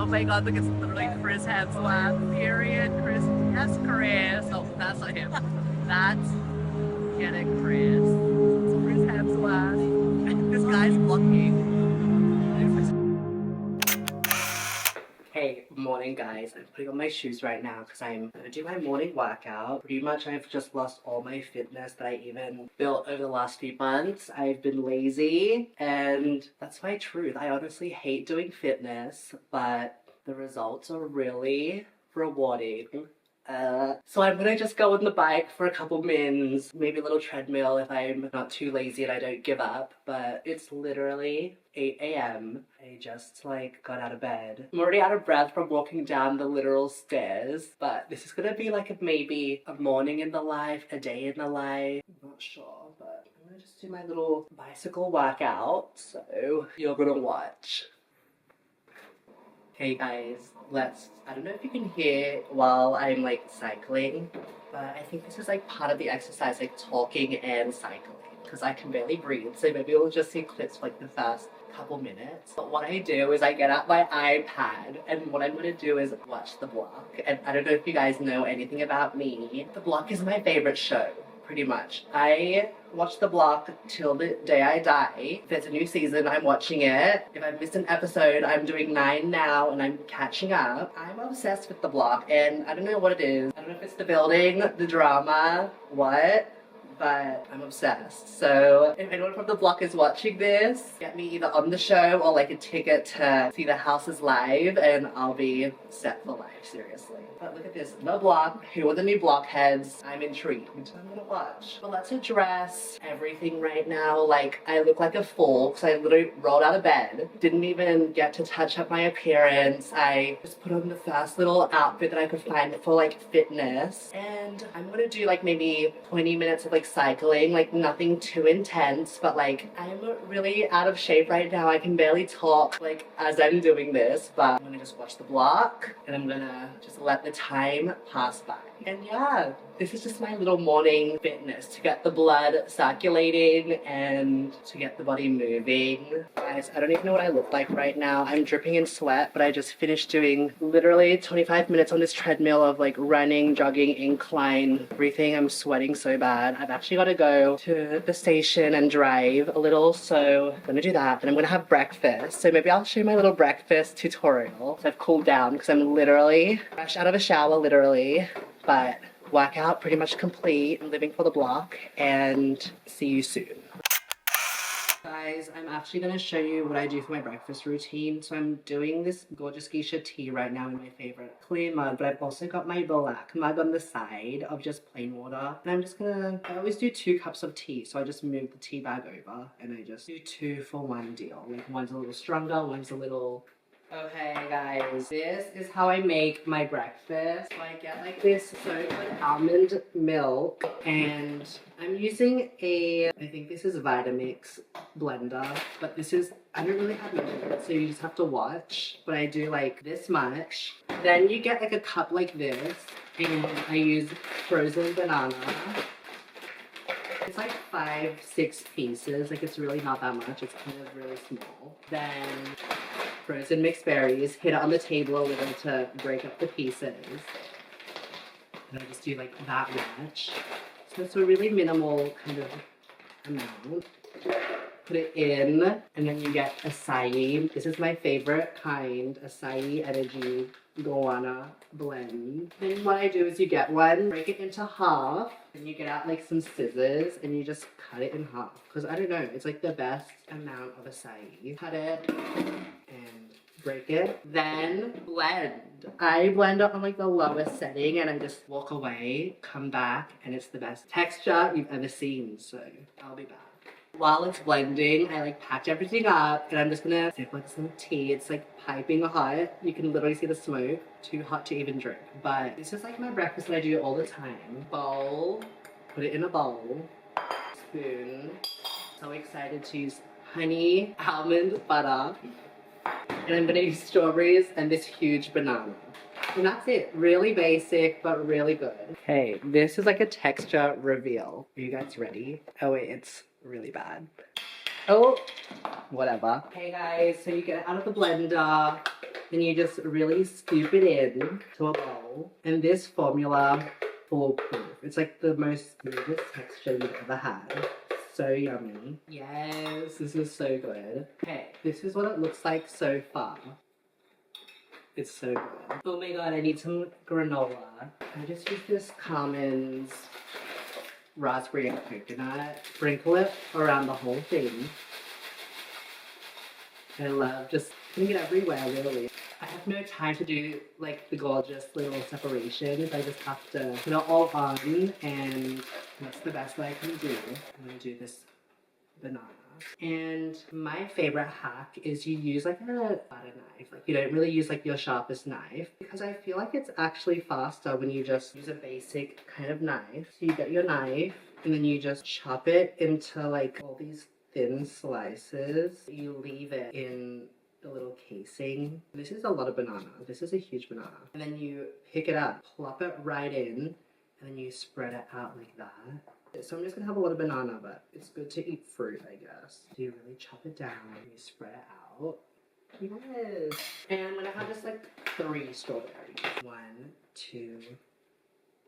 Oh my god, look, it's literally Chris Hemsworth, period. Chris, yes, Chris. Oh, that's not him. That's getting Chris. It's Chris Hemsworth. This guy's blocking. Hey, morning guys. I'm putting on my shoes right now because I'm gonna do my morning workout. Pretty much I've just lost all my fitness that I even built over the last few months. I've been lazy and that's my truth. I honestly hate doing fitness, but the results are really rewarding. So I'm gonna just go on the bike for a couple mins, maybe a little treadmill if I'm not too lazy and I don't give up, but it's literally 8 a.m. I just got out of bed. I'm already out of breath from walking down the literal stairs, but this is gonna be maybe a morning in the life, a day in the life. I'm not sure, but I'm gonna just do my little bicycle workout, so you're gonna watch. Hey guys, I don't know if you can hear while I'm cycling, but I think this is part of the exercise, talking and cycling, because I can barely breathe, so maybe we'll just see clips for the first couple minutes. But what I do is I get out my iPad, and what I'm gonna do is watch The Block, and I don't know if you guys know anything about me. The Block is my favorite show. Pretty much. I watch The Block till the day I die. If there's a new season, I'm watching it. If I've missed an episode, I'm doing 9 now and I'm catching up. I'm obsessed with The Block and I don't know what it is. I don't know if it's the building, the drama, what, but I'm obsessed. So if anyone from The Block is watching this, get me either on the show or a ticket to see the houses live and I'll be set for life, seriously. But look at this, The Block. Who are the new blockheads? I'm intrigued. I'm gonna watch. But let's address everything right now. I look like a fool because I literally rolled out of bed. Didn't even get to touch up my appearance. I just put on the first little outfit that I could find for fitness. And I'm gonna do maybe 20 minutes of cycling, nothing too intense, but I'm really out of shape right now. I can barely talk as I'm doing this, but I'm gonna just watch The Block and I'm gonna just let the time pass by. And yeah, this is just my little morning fitness to get the blood circulating and to get the body moving. Guys, I don't even know what I look like right now. I'm dripping in sweat, but I just finished doing literally 25 minutes on this treadmill of running, jogging, incline, everything. I'm sweating so bad. I've actually got to go to the station and drive a little, so I'm gonna do that. And I'm gonna have breakfast. So maybe I'll show you my little breakfast tutorial. So I've cooled down because I'm literally fresh out of a shower, literally. But workout pretty much complete. I'm living for The Block and see you soon. Guys, I'm actually going to show you what I do for my breakfast routine. So I'm doing this gorgeous geisha tea right now in my favorite clear mug, but I've also got my black mug on the side of just plain water. And I'm just gonna, I always do 2 cups of tea, so I just move the tea bag over and I just do 2 for 1 deal. One's a little stronger, one's a little... Okay guys, this is how I make my breakfast. So I get this so good almond milk and I'm using I think this is Vitamix blender, but this is, I don't really have measurements, so you just have to watch. But I do this much. Then you get a cup like this and I use frozen banana. It's 5-6 pieces, it's really not that much, it's kind of really small. Then frozen mixed berries, hit it on the table a little to break up the pieces. And I just do that much. So it's a really minimal kind of amount. Put it in, and then you get acai. This is my favorite kind, acai energy guarana blend. Then what I do is you get one, break it into half, and you get out some scissors and you just cut it in half. Because I don't know, it's the best amount of acai. Cut it and break it, then blend. I blend it on the lowest setting and I just walk away, come back, and it's the best texture you've ever seen, so I'll be back. While it's blending, I packed everything up and I'm just gonna sip some tea. It's piping hot. You can literally see the smoke. Too hot to even drink. But this is my breakfast that I do all the time. Bowl, put it in a bowl. Spoon. So excited to use honey, almond butter. And I'm gonna use strawberries and this huge banana. And that's it. Really basic, but really good. Okay, this is a texture reveal. Are you guys ready? Oh wait, it's really bad. Oh, whatever. Hey guys, so you get it out of the blender, then you just really scoop it in to a bowl. And this formula, foolproof. It's like the most smoothest texture you've ever had. So yummy. Yes, this is so good. Okay, this is what it looks like so far. It's so good. Oh my god, I need some granola. I just use this Carmen's raspberry and coconut. Sprinkle it around the whole thing. I love just putting it everywhere, really. I have no time to do like the gorgeous little separations. I just have to put it all on, and that's the best that I can do. I'm gonna do this banana. And my favorite hack is you use like a butter knife. Like you don't really use like your sharpest knife, because I feel like it's actually faster when you just use a basic kind of knife. So you get your knife and then you just chop it into like all these thin slices. You leave it in the little casing. This is a lot of banana. This is a huge banana. And then you pick it up, plop it right in, and then you spread it out like that. So I'm just gonna have a lot of banana, but it's good to eat fruit, I guess. So you really chop it down, and you spread it out. Yes. And I'm gonna have just like 3 strawberries. 1, 2,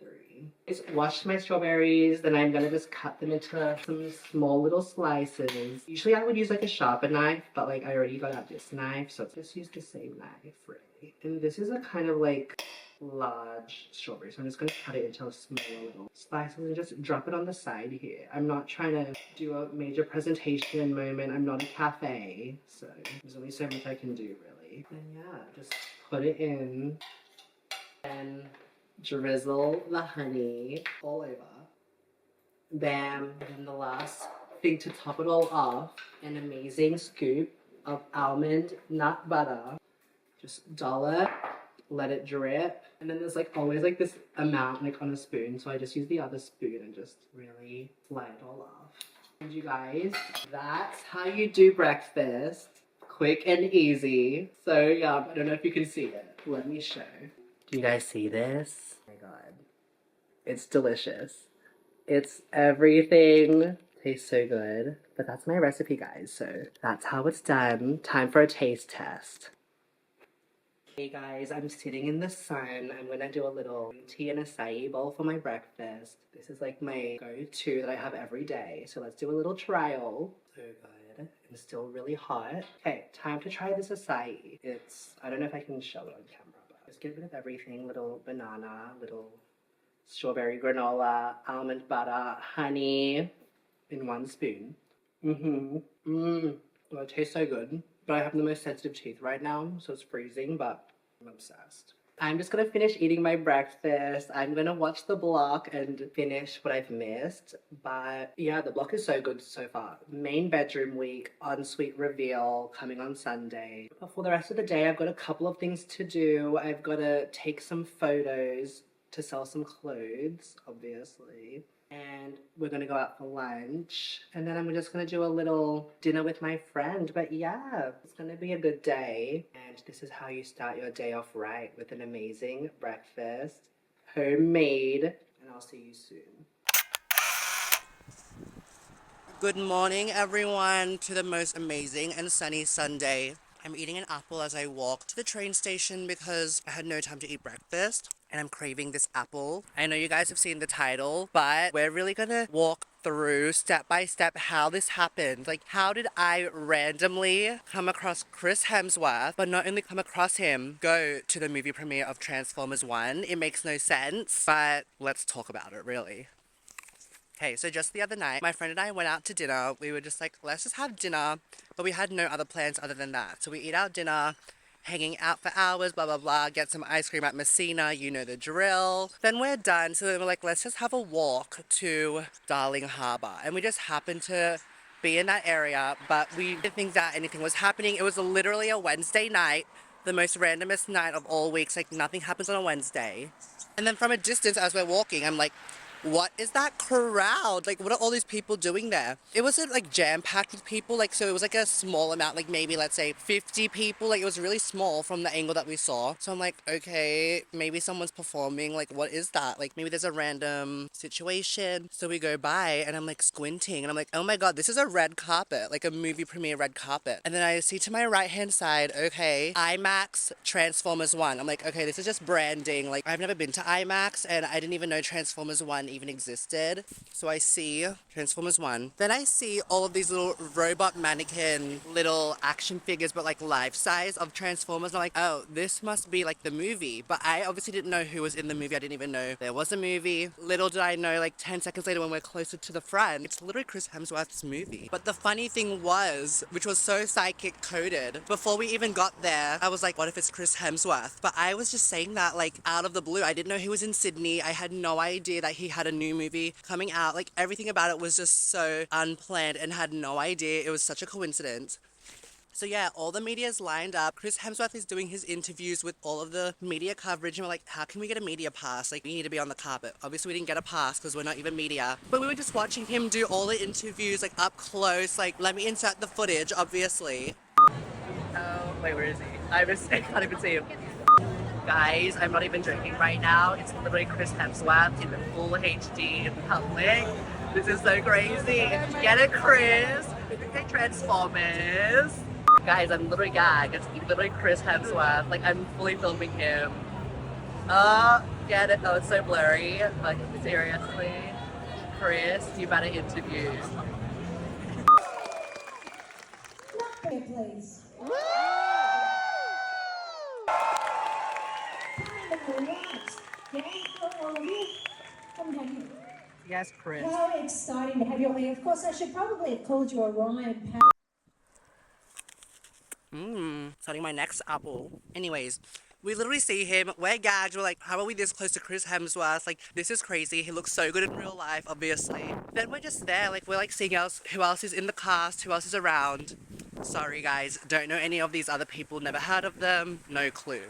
3. Just wash my strawberries, then I'm gonna just cut them into some small little slices. Usually I would use like a sharper knife, but like I already got out this knife, so just use the same knife, really. And this is a kind of like large strawberry, so I'm just gonna cut it into smaller little slices and just drop it on the side here. I'm not trying to do a major presentation moment. I'm not a cafe, so there's only so much I can do, really. And yeah, just put it in and drizzle the honey all over. Bam. And then the last thing to top it all off, an amazing scoop of almond nut butter. Just doll it, let it drip. And then there's like always like this amount like on a spoon, so I just use the other spoon and just really slide it all off. And you guys, that's how you do breakfast. Quick and easy. So yeah, I don't know if you can see it. Let me show. Do you guys see this? Oh my god. It's delicious. It's everything. Tastes so good. But that's my recipe, guys. So that's how it's done. Time for a taste test. Hey guys, I'm sitting in the sun. I'm gonna do a little tea and acai bowl for my breakfast. This is like my go-to that I have every day. So let's do a little trial. So good. And still really hot. Okay, time to try this acai. I don't know if I can show it on camera, but just get rid of everything. Little banana, little strawberry granola, almond butter, honey in 1 spoon. Well, it tastes so good. But I have the most sensitive teeth right now, so it's freezing, but I'm obsessed. I'm just gonna finish eating my breakfast. I'm gonna watch the block and finish what I've missed. But yeah, the block is so good so far. Main bedroom week, ensuite reveal coming on Sunday. But for the rest of the day, I've got a couple of things to do. I've gotta take some photos to sell some clothes, obviously. And we're gonna go out for lunch. And then I'm just gonna do a little dinner with my friend. But yeah, it's gonna be a good day. And this is how you start your day off right, with an amazing breakfast, homemade. And I'll see you soon. Good morning, everyone, to the most amazing and sunny Sunday. I'm eating an apple as I walk to the train station because I had no time to eat breakfast. And I'm craving this apple. I know you guys have seen the title, but we're really gonna walk through step by step how this happened. Like, how did I randomly come across Chris Hemsworth, but not only come across him, go to the movie premiere of Transformers 1? It makes no sense, but let's talk about it, really. Okay, so just the other night, my friend and I went out to dinner. We were just like, let's just have dinner, but we had no other plans other than that. So we eat our dinner, hanging out for hours, blah, blah, blah, get some ice cream at Messina, you know the drill. Then we're done, so then we're like, let's just have a walk to Darling Harbour. And we just happened to be in that area, but we didn't think that anything was happening. It was literally a Wednesday night, the most randomest night of all weeks, like nothing happens on a Wednesday. And then from a distance, as we're walking, I'm like, What is that crowd? Like, what are all these people doing there? It wasn't like jam-packed with people, like, so it was like a small amount, like maybe let's say 50 people. Like, it was really small from the angle that we saw. So I'm like, okay, maybe someone's performing. Like, what is that? Like, maybe there's a random situation. So we go by and I'm like squinting and I'm like, oh my god, this is a red carpet, like a movie premiere red carpet. And then I see to my right hand side, okay, IMAX Transformers 1. I'm like, okay, this is just branding. Like, I've never been to IMAX and I didn't even know Transformers 1 even existed. So I see Transformers 1. Then I see all of these little robot mannequin little action figures, but like life size of Transformers. And I'm like, oh, this must be like the movie. But I obviously didn't know who was in the movie. I didn't even know there was a movie. Little did I know, like 10 seconds later when we're closer to the front, it's literally Chris Hemsworth's movie. But the funny thing was, which was so psychic coded, before we even got there, I was like, what if it's Chris Hemsworth? But I was just saying that like out of the blue. I didn't know he was in Sydney. I had no idea that he had a new movie coming out. Like everything about it was just so unplanned and had no idea. It was such a coincidence. So yeah, all the media's lined up. Chris Hemsworth is doing his interviews with all of the media coverage and we're like, how can we get a media pass? Like, we need to be on the carpet. Obviously we didn't get a pass because we're not even media. But we were just watching him do all the interviews like up close. Like, let me insert the footage, obviously. Oh, wait, where is he? I can't even see him. Guys, I'm not even joking right now. It's literally Chris Hemsworth in the full HD in public. This is so crazy. Get it, Chris? Okay, Transformers. Guys, I'm literally gagged. It's literally Chris Hemsworth. Like, I'm fully filming him. Get it? Oh, it's so blurry. Like, seriously? Chris, you better interview. Please. Yes, Chris. How exciting to have you all here. Of course, I should probably have called you Orion. Starting my next apple. Anyways, we literally see him, we're gagged, we're like, how are we this close to Chris Hemsworth? Like, this is crazy. He looks so good in real life, obviously. Then we're just there, like, we're like seeing who else is in the cast, who else is around. Sorry guys, don't know any of these other people, never heard of them, no clue.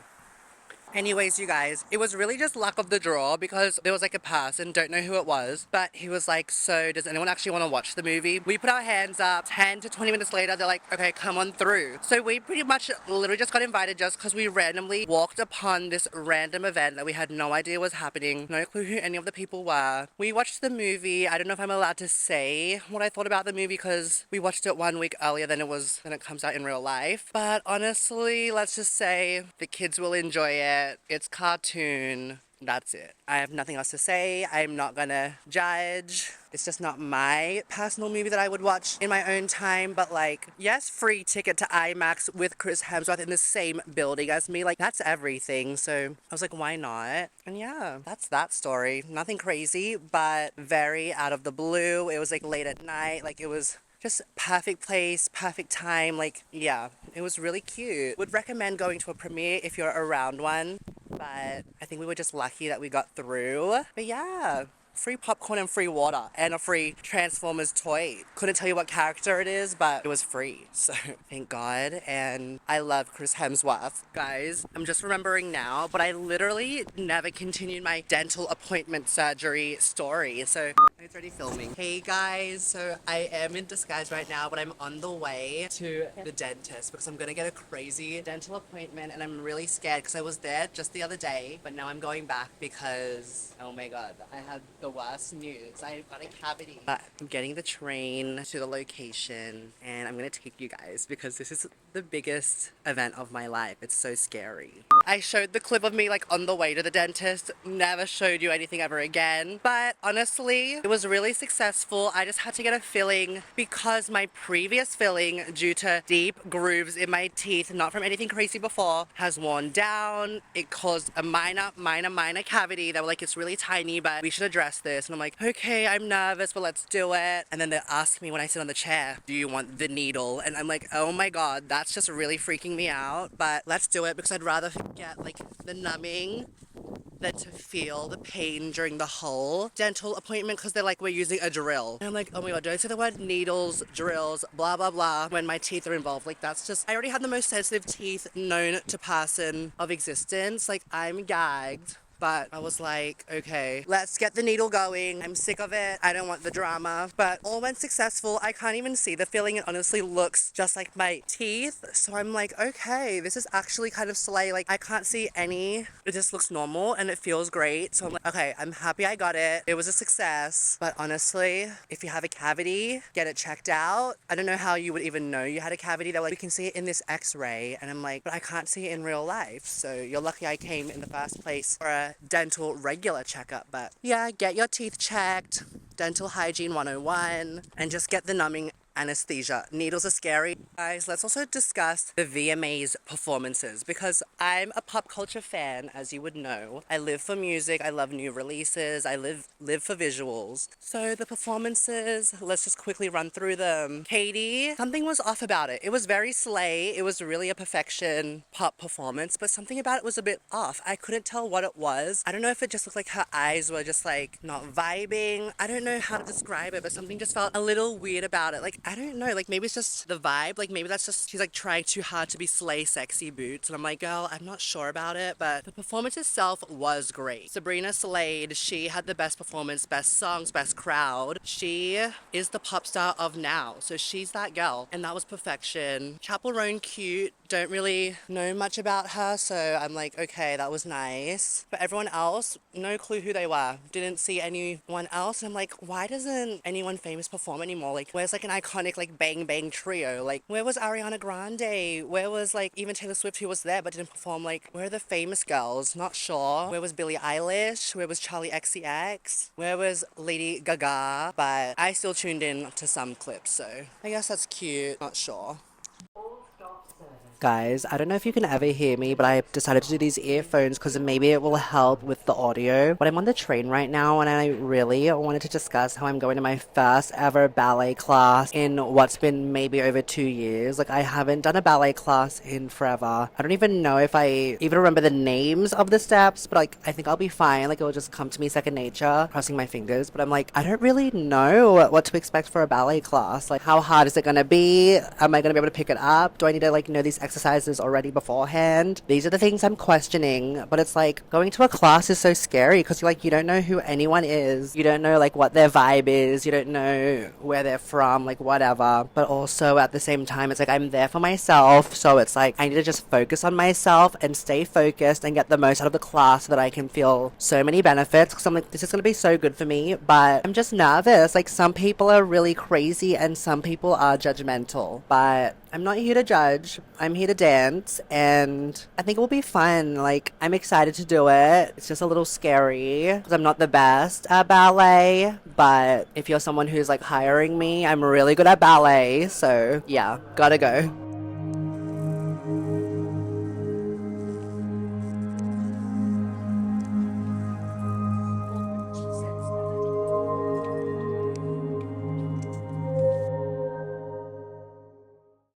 Anyways, you guys, it was really just luck of the draw because there was like a person, don't know who it was, but he was like, so does anyone actually want to watch the movie? We put our hands up, 10 to 20 minutes later, they're like, okay, come on through. So we pretty much literally just got invited just because we randomly walked upon this random event that we had no idea was happening, no clue who any of the people were. We watched the movie. I don't know if I'm allowed to say what I thought about the movie because we watched it 1 week earlier than it comes out in real life. But honestly, let's just say the kids will enjoy it. It's cartoon. That's it. I have nothing else to say. I'm not gonna judge. It's just not my personal movie that I would watch in my own time, but like, yes, free ticket to IMAX with Chris Hemsworth in the same building as me. Like, that's everything. So I was like, why not? And yeah, that's that story. Nothing crazy, but very out of the blue. It was like late at night. Like, it was just perfect place, perfect time. Like, yeah, it was really cute. Would recommend going to a premiere if you're around one, but I think we were just lucky that we got through. But yeah, free popcorn and free water and a free Transformers toy. Couldn't tell you what character it is, but it was free. So thank God. And I love Chris Hemsworth. Guys, I'm just remembering now, but I literally never continued my dental appointment surgery story. So it's already filming. Hey guys, so I am in disguise right now, but I'm on the way to the dentist because I'm gonna get a crazy dental appointment and I'm really scared because I was there just the other day, but now I'm going back because, oh my God, I have the worst news. I've got a cavity. But I'm getting the train to the location and I'm gonna take you guys because this is the biggest event of my life. It's so scary. I showed the clip of me like on the way to the dentist, never showed you anything ever again, but honestly, it was really successful. I just had to get a filling because my previous filling, due to deep grooves in my teeth, not from anything crazy before, has worn down. It caused a minor cavity. They were like, it's really tiny, but we should address this. And I'm like, okay, I'm nervous, but let's do it. And then they ask me when I sit on the chair, do you want the needle? And I'm like, oh my God, that's just really freaking me out. But let's do it because I'd rather get like the numbing than to feel the pain during the whole dental appointment because they're like, we're using a drill. And I'm like, oh my God, don't say the word needles, drills, blah, blah, blah when my teeth are involved. Like, that's just, I already have the most sensitive teeth known to person of existence. Like, I'm gagged. but I was like, okay, let's get the needle going. I'm sick of it. I don't want the drama. But all went successful. I can't even see the filling. It honestly looks just like my teeth. So I'm like, okay, this is actually kind of slay. Like, I can't see any. It just looks normal and it feels great. So I'm like, okay, I'm happy I got it. It was a success. But honestly, if you have a cavity, get it checked out. I don't know how you would even know you had a cavity. They're like, we can see it in this x-ray. And I'm like, but I can't see it in real life. So you're lucky I came in the first place for a dental regular checkup. But yeah, get your teeth checked. Dental hygiene 101. And just get the numbing anesthesia. Needles are scary. Guys, let's also discuss the VMAs performances because I'm a pop culture fan, as you would know. I live for music. I love new releases. I live for visuals. So the performances, let's just quickly run through them. Katie, something was off about it. It was very slay. It was really a perfection pop performance, but something about it was a bit off. I couldn't tell what it was. I don't know if it just looked like her eyes were just like not vibing. I don't know how to describe it, but something just felt a little weird about it. Like, I don't know, like maybe it's just the vibe, like maybe that's just she's like trying too hard to be slay sexy boots, and I'm like, girl, I'm not sure about it, but the performance itself was great. Sabrina slayed. She had the best performance, best songs, best crowd. She is the pop star of now, so she's that girl, and that was perfection. Chapel Roan cute, don't really know much about her, so I'm like, okay, that was nice. But everyone else, no clue who they were. Didn't see anyone else, and I'm like, why doesn't anyone famous perform anymore? Like, where's like an iconic like bang bang trio? Like, where was Ariana Grande? Where was like even Taylor Swift, who was there but didn't perform? Like, where are the famous girls? Not sure. Where was Billie Eilish? Where was Charlie XCX? Where was Lady Gaga? But I still tuned in to some clips, so I guess that's cute. Not sure. Guys, I don't know if you can ever hear me, but I decided to do these earphones because maybe it will help with the audio. But I'm on the train right now, and I really wanted to discuss how I'm going to my first ever ballet class in what's been maybe over 2 years. Like, I haven't done a ballet class in forever. I don't even know if I even remember the names of the steps, but like, I think I'll be fine. Like, it will just come to me second nature, crossing my fingers. But I'm like, I don't really know what to expect for a ballet class. Like, how hard is it going to be? Am I going to be able to pick it up? Do I need to like know these exercises already beforehand? These are the things I'm questioning, but it's like going to a class is so scary because you don't know who anyone is. You don't know like what their vibe is. You don't know where they're from, like whatever. But also at the same time, it's like I'm there for myself. So it's like I need to just focus on myself and stay focused and get the most out of the class so that I can feel so many benefits because I'm like, this is going to be so good for me. But I'm just nervous. Like some people are really crazy and some people are judgmental. But I'm not here to judge. I'm here to dance, and I think it will be fun. Like, I'm excited to do it. It's just a little scary because I'm not the best at ballet, but if you're someone who's like hiring me, I'm really good at ballet. So yeah, gotta go.